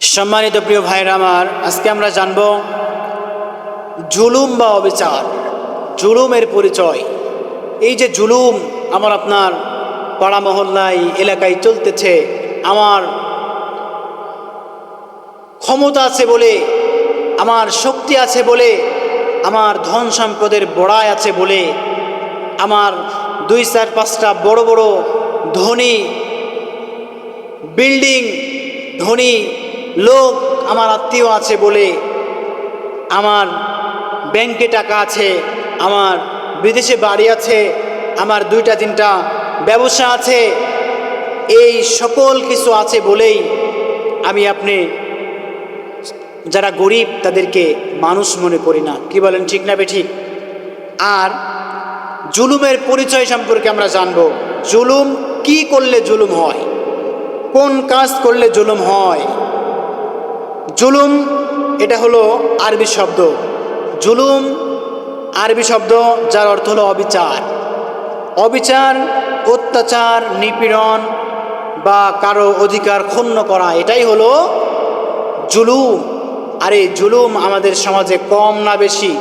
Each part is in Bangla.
সম্মানিত প্রিয় ভাইরা আমার, আজকে আমরা জানব জুলুম বা অবিচার, জুলুমের পরিচয়। এই যে জুলুম আমার আপনার পাড়া মহল্লায় এলাকায় চলতেছে, আমার ক্ষমতা আছে বলে, আমার শক্তি আছে বলে, আমার ধন সম্পদের বড়াই আছে বলে, আমার 2-4-5টা বড় বড় ধনী বিল্ডিং, ধনী লোক আমার আত্মীয় আছে বলে, আমার ব্যাংকে টাকা আছে, আমার বিদেশে বাড়ি আছে, আমার 2-3টা ব্যবসা আছে, এই সকল কিছু আছে বলেই আমি আপনি যারা গরিব তাদেরকে মানুষ মনে করি না। কি বলেন, ঠিক না বেঠিক? আর জুলুমের পরিচয় সম্পর্কে আমরা জানব। জুলুম কি করলে জুলুম হয়, কোন কাজ করলে জুলুম হয়। জুলুম এটা হলো আরবি শব্দ। জুলুম আরবি শব্দ, যার অর্থ হলো অবিচার। অবিচার, অত্যাচার, নিপীড়ন বা কারো অধিকার ক্ষুণ্ণ করা, এটাই হলো জুলুম। আর এই জুলুম আমাদের সমাজে কম না বেশি?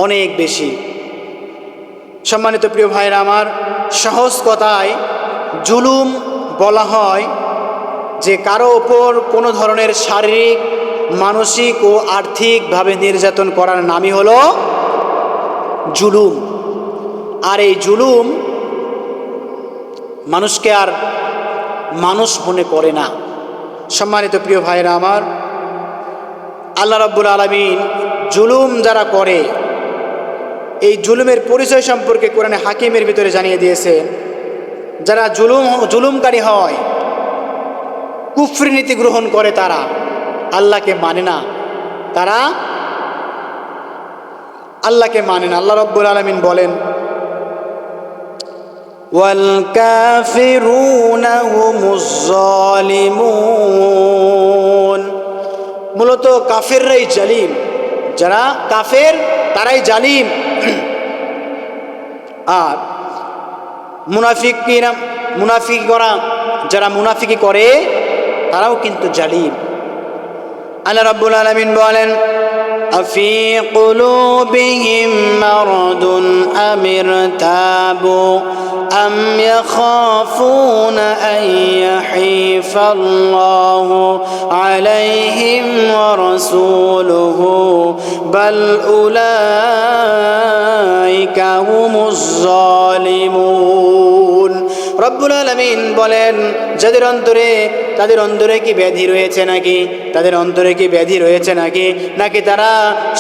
অনেক বেশি। সম্মানিত প্রিয় ভাইরা আমার, সহজ কথায় জুলুম বলা হয় যে কারো ওপর কোনো ধরনের শারীরিক, মানসিক ও আর্থিকভাবে নির্যাতন করার নামই হলো জুলুম। আর এই জুলুম মানুষকে আর মানুষ মনে করে না। সম্মানিত প্রিয় ভাইরা আমার, আল্লাহ রাব্বুল আলামিন জুলুম যারা করে, এই জুলুমের পরিচয় সম্পর্কে কোরআনে হাকিমের ভিতরে জানিয়ে দিয়েছেন। যারা জুলুমকারী হয়, কুফরি নীতি গ্রহণ করে, তারা আল্লাহকে মানে না, তারা আল্লাহকে মানে না। আল্লাহ রাব্বুল আলামিন বলেন, ওয়াল কাফিরুনা হুমুজ জালিমুন। মূলত কাফেররাই জালিম। যারা কাফের তারাই জালিম। আর মুনাফিক করা, যারা মুনাফিকি করে তারাও কিন্তু জালিম। আল্লাহ রাব্বুল আলামিন বলেন, আফি কুলুবিহিম মারাদুন আম ইরতাবু আম ইয়াখাফুনা আন ইয়াহিফাল্লাহু আলাইহিম ওয়া রাসূলুহু বাল উলাইকা হুমুজ জালিমুন। রব্বুল আলামিন বলেন, তাদের অন্তরে কি ব্যাধি রয়েছে নাকি? তাদের অন্তরে কি ব্যাধি রয়েছে নাকি? নাকি তারা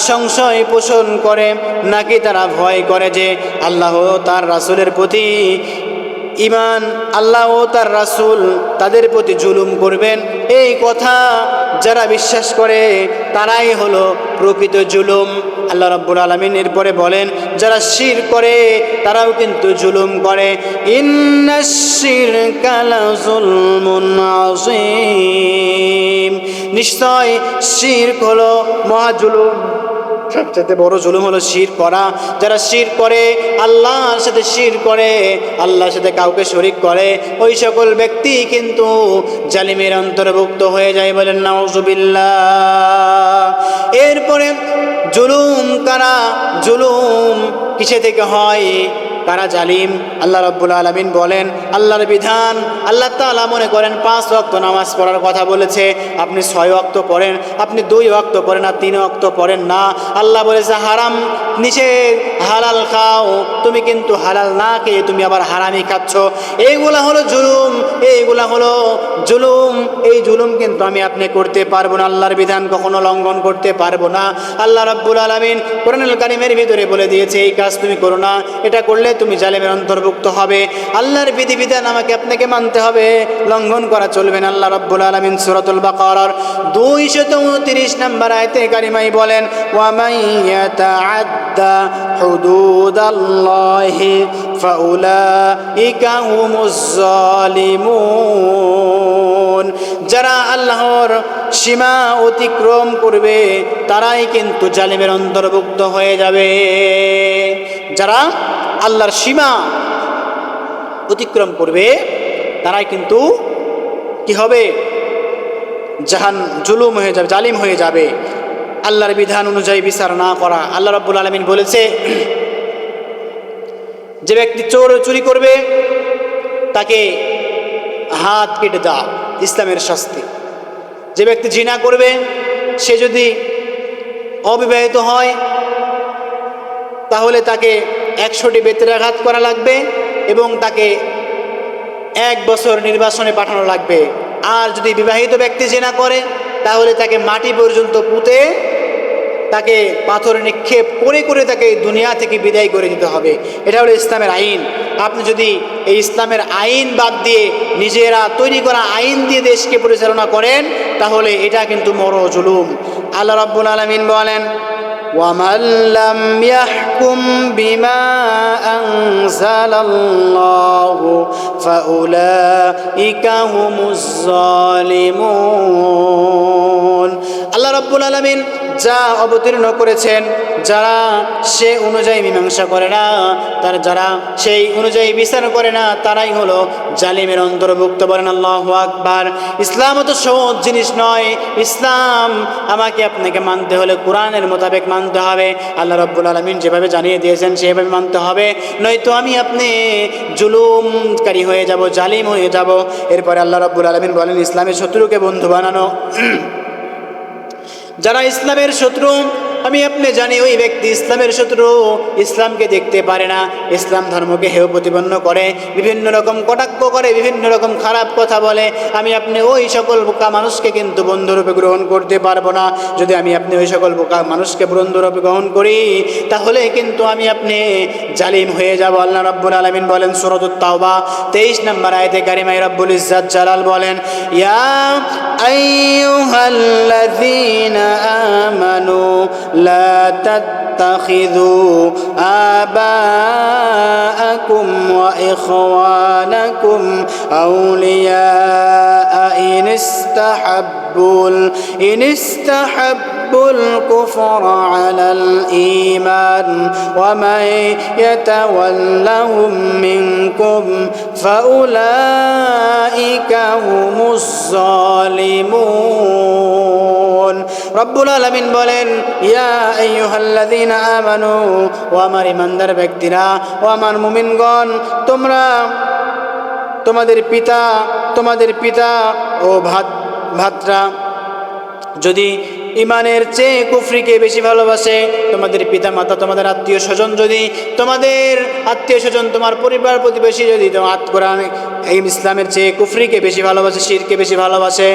সংশয় পোষণ করে, নাকি তারা ভয় করে যে আল্লাহ তার রাসূলের প্রতি ঈমান, আল্লাহ ও তার রাসূল তাদের প্রতি জুলুম করবেন? এই কথা যারা বিশ্বাস করে তারাই হলো প্রকৃত জুলুম। আল্লাহ রাব্বুল আলামিন এরপরে বলেন, যারা শিরক করে তারাও কিন্তু জুলুম করে। ইন্নাশ শিরকা লাযুলমুন আযীম। নিশ্চয় শিরক হলো মহা জুলুম। সবচেয়ে বড় জুলুম হলো শিরক করা। যারা শিরক করে, আল্লাহর সাথে শিরক করে, আল্লাহর সাথে কাউকে শরীক করে, ওই সকল ব্যক্তি কিন্তু জালিমের অন্তর্ভুক্ত হয়ে যায়। বলেন নাউযুবিল্লাহ। এরপরে জুলুম কারা? জুলুম কিসে থেকে হয়? কারা জালিম? আল্লাহ রাব্বুল আলামিন বলেন, আল্লাহর বিধান, আল্লাহ তাআলা মনে করেন 5 ওয়াক্ত নামাজ পড়ার কথা বলেছে, আপনি 6 ওয়াক্ত পড়েন, আপনি 2 ওয়াক্ত পড়েন না, 3 ওয়াক্ত পড়েন না। আল্লাহ বলেছে হারাম নিষেধ, হালাল খাও, তুমি কিন্তু হালাল না খেয়ে তুমি আবার হারামি খাচ্ছ। এইগুলা হলো জুলুম, এইগুলা হলো জুলুম। এই জুলুম কিন্তু আমি আপনি করতে পারবো না, আল্লাহর বিধান কখনো লঙ্ঘন করতে পারবো না। আল্লাহ রাব্বুল আলামিন কোরআনুল কারীমের ভিতরে বলে দিয়েছে, এই কাজ তুমি করো না, এটা করলে তুমি জালিমের অন্তর্ভুক্ত হবে। আল্লাহর বিধিবিধান আমাকে আপনাকে মানতে হবে, লঙ্ঘন করা চলবে না। আল্লাহ রাব্বুল আলামিন সূরাতুল বাকারার 229 নম্বর আয়াতে কারিমায় বলেন, ওয়া মান ইয়াতাআদ্দা হুদুদাল্লাহি ফাউলাইকা হুমুজ জালিমুন। যারা আল্লাহর সীমা অতিক্রম করবে তারাই কিন্তু জালিমের অন্তর্ভুক্ত হয়ে যাবে। যারা আল্লাহর সীমা অতিক্রম করবে তারাই কিন্তু কি হবে? জুলুম হয়ে যাবে, জালিম হয়ে যাবে। আল্লাহর বিধান অনুযায়ী বিচার না করা। আল্লাহ রাব্বুল আলামিন বলেছে, যে ব্যক্তি চুরি করবে তাকে হাত কেটে দাও, ইসলামের শাস্তি। যে ব্যক্তি জিনা করবে, সে যদি অবিবাহিত হয় তাহলে তাকে 100টি বেত্রাঘাত করা লাগবে এবং তাকে 1 বছর নির্বাসনে পাঠানো লাগবে। আর যদি বিবাহিত ব্যক্তি জিনা করে তাহলে তাকে মাটি পর্যন্ত পুঁতে তাকে পাথর নিক্ষেপ করে করে তাকে দুনিয়া থেকে বিদায় করে দিতে হবে। এটা হলো ইসলামের আইন। আপনি যদি এই ইসলামের আইন বাদ দিয়ে নিজেরা তৈরি করা আইন দিয়ে দেশকে পরিচালনা করেন তাহলে এটা কিন্তু বড় জুলুম। আল্লাহ রাব্বুল আলামিন বলেন, وَمَنْ لَمْ يَحْكُمْ بِمَا أَنزَلَ اللَّهُ فَأُولَئِكَ هُمُ الظَّالِمُونَ। আল্লাহ রাব্বুল আলামিন যা অবতীর্ণ করেছেন, যারা সে অনুযায়ী মীমাংসা করে না, যারা সেই অনুযায়ী বিচার করে না, তারাই হলো জালিমের অন্তর্ভুক্ত। বলেন আল্লাহু আকবার। ইসলাম তো সহজ জিনিস নয়। ইসলাম আমাকে আপনাকে মানতে হলে কোরআনের মোতাবেক মানতে হবে। আল্লাহ রাব্বুল আলামিন যেভাবে জানিয়ে দিয়েছেন সেভাবে মানতে হবে, নয়তো আমি আপনি জুলুমকারী হয়ে যাব, জালিম হয়ে যাব। এরপরে আল্লাহ রাব্বুল আলামিন বলেন, ইসলামের শত্রুকে বন্ধু বানানো। যারা ইসলামের শত্রু, আমি আপনি জানি ওই ব্যক্তি ইসলামের শত্রু, ইসলামকে দেখতে পারে না, ইসলাম ধর্মকে হেয় প্রতিপন্ন করে, বিভিন্ন রকম কটাক্ষ করে, বিভিন্ন রকম খারাপ কথা বলে। আমি আপনি ওই সকল বোকা মানুষকে কিন্তু বন্ধুরূপে গ্রহণ করতে পারবো না। যদি আমি আপনি ওই সকল বোকা মানুষকে বন্ধুরূপে গ্রহণ করি তাহলে কিন্তু আমি আপনি জালিম হয়ে যাব। আল্লাহ রাব্বুল আলামিন বলেন সূরাতুত তাওবা 23 নম্বর আয়াতে কারিমায় রব্বুল ইজ্জাত জালাল বলেন, ইয়া আইয়ুহাল্লাযীনা আমানু لا تتخذوا آباءكم وإخوانكم أولياء إن استحبوا الكفر على الإيمان ومن يتولهم منكم فأولئك هم الظالمون। রব্বুল আলামিন বলেন, ইয়া আইয়ুহাল্লাযীনা আমানু, ও আমার ইমানদার ব্যক্তিরা, ও আমার মুমিনগণ, তোমরা তোমাদের পিতা ও ভাতরা যদি ইমানের চেয়ে কুফরিকে বেশি ভালোবাসে, তোমাদের পিতা মাতা, তোমাদের আত্মীয় স্বজন, যদি তোমাদের আত্মীয় স্বজন, তোমার পরিবার প্রতিবেশী যদি তোমার কোরআন এই ইসলামের চেয়ে কুফরিকে বেশি ভালোবাসে, শিরকে বেশি ভালোবাসে,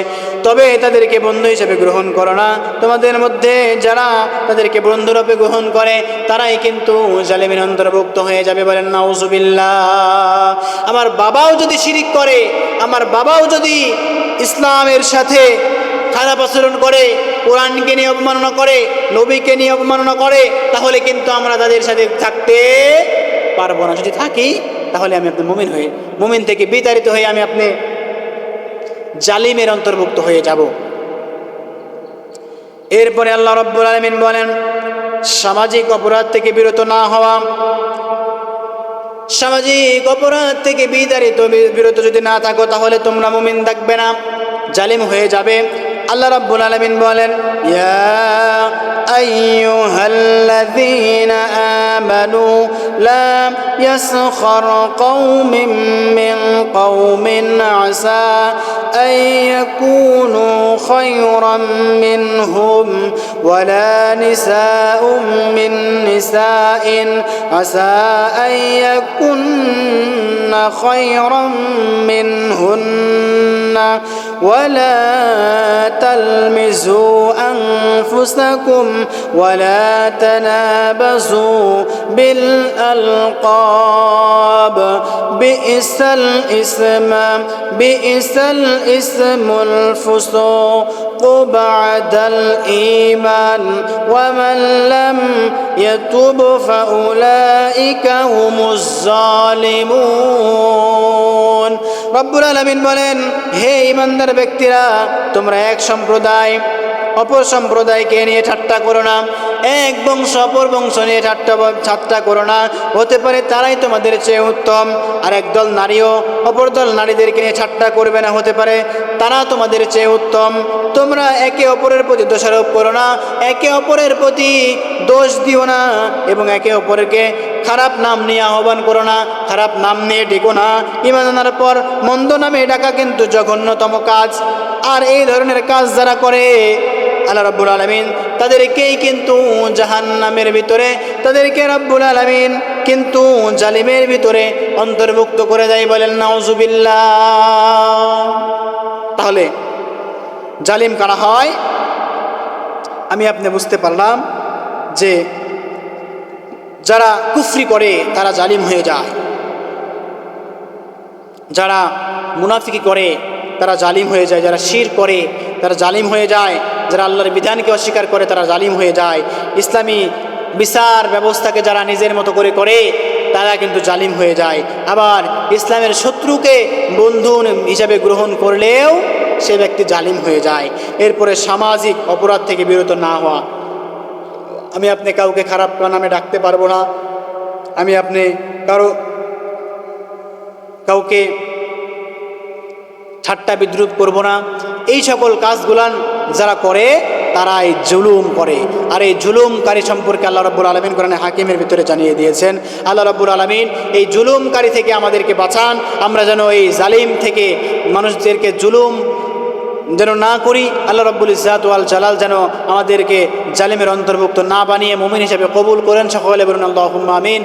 তবে তাদেরকে বন্ধু হিসেবে গ্রহণ করো না। তোমাদের মধ্যে যারা তাদেরকে বন্ধুরূপে গ্রহণ করে তারাই কিন্তু জালিমের অন্তর্ভুক্ত হয়ে যাবে। বলেন নাউজুবিল্লাহ। আমার বাবাও যদি শিরিক করে, আমার বাবাও যদি ইসলামের সাথে খারাপ আচরণ করে, কোরআনকে নিয়ে অবমাননা করে, নবীকে নিয়ে অবমাননা করে, তাহলে কিন্তু আমরা তাদের সাথে থাকতে পারবো না। যদি থাকি তাহলে আমি আপনি মুমিন থেকে বিতাড়িত হয়ে আমি আপনি জালিমের অন্তর্ভুক্ত হয়ে যাব। এরপরে আল্লাহ রাব্বুল আলামিন বলেন, সামাজিক অপরাধ থেকে বিরত না হওয়া। সামাজিক অপরাধ থেকে বিরত যদি না থাকো তাহলে তোমরা মুমিন থাকবে না, জালিম হয়ে যাবে। আল্লাহ রাব্বুল আলামিন বলেন, ইয়া আইয়ুহাল্লাযীনা আমানু লা ইয়াসখার কওমিন মিন কওমিন আসা আন ইয়াকুনু খায়রাম মিনহুম ওয়ালা নিসাউম মিন নিসাইন আসা আন ইয়াকুননা খায়রাম মিনহুন্না ওয়ালা تلمزوا أنفسكم ولا تنابزوا بالألقاب بئس الاسم الفسوق بعد الإيمان ومن لم يتب فأولئك هم الظالمون। রব্বুল আলামিন বলেন, হে ঈমানদার ব্যক্তিরা, তোমরা এক সম্প্রদায় অপর সম্প্রদায়কে নিয়ে ঠাট্টা করো না। এক বংশ অপর বংশ নিয়ে ঠাট্টা করো না, হতে পারে তারাই তোমাদের চেয়ে উত্তম। আর একদল নারীও অপর দল নারীদেরকে নিয়ে ঠাট্টা করবে না, হতে পারে তারা তোমাদের চেয়ে উত্তম। তোমরা একে অপরের প্রতি দোষারোপ করো না, একে অপরের প্রতি দোষ দিও না, এবং একে অপরকে খারাপ নাম নিয়ে আহ্বান করো না, খারাপ নাম নিয়ে ডেকো না। ঈমান আনার পর মন্দ নামে ডাকা কিন্তু জঘন্যতম কাজ। আর এই ধরনের কাজ যারা করে আল্লাহ রাব্বুল আলামিন তাদেরকেই কিন্তু জাহান্নামের ভিতরে, তাদেরকে রাব্বুল আলামিন কিন্তু জালিমের ভিতরে অন্তর্ভুক্ত করে দেয়। বলেন নাউজুবিল্লাহ। তাহলে জালিম কারা হয়? আমি আপনি বুঝতে পারলাম যে যারা কুফরি করে তারা জালিম হয়ে যায়, যারা মুনাফিকি করে তারা জালিম হয়ে যায়, যারা শিরক করে তারা জালিম হয়ে যায়, যারা আল্লাহর বিধানকে অস্বীকার করে তারা জালিম হয়ে যায়। ইসলামী বিচার ব্যবস্থাকে যারা নিজের মতো করে করে তারা কিন্তু জালিম হয়ে যায়। আবার ইসলামের শত্রুকে বন্ধু হিসাবে গ্রহণ করলেও সে ব্যক্তি জালিম হয়ে যায়। এরপরে সামাজিক অপরাধ থেকে বিরত না হওয়া। আমি আপনি কাউকে খারাপ নামে ডাকতে পারবো না, আমি আপনি কাউকে ঠাট্টা বিদ্রুপ করব না। এই সকল কাজগুলান যারা করে তারাই জুলুম করে। আর এই জুলুমকারী সম্পর্কে আল্লাহ রাব্বুল আলামিন কোরআনে হাকিমের ভিতরে জানিয়ে দিয়েছেন। আল্লাহ রাব্বুল আলামিন এই জুলুমকারী থেকে আমাদেরকে বাঁচান, আমরা যেন এই জালিম থেকে মানুষদেরকে জুলুম যেন না করি। আল্লাহ রাব্বুল ইজ্জাত ওয়াল জালাল যেন আমাদেরকে জালিমের অন্তর্ভুক্ত না বানিয়ে মুমিন হিসেবে কবুল করেন। সকলে বলুন আল্লাহুম্মা আমিন।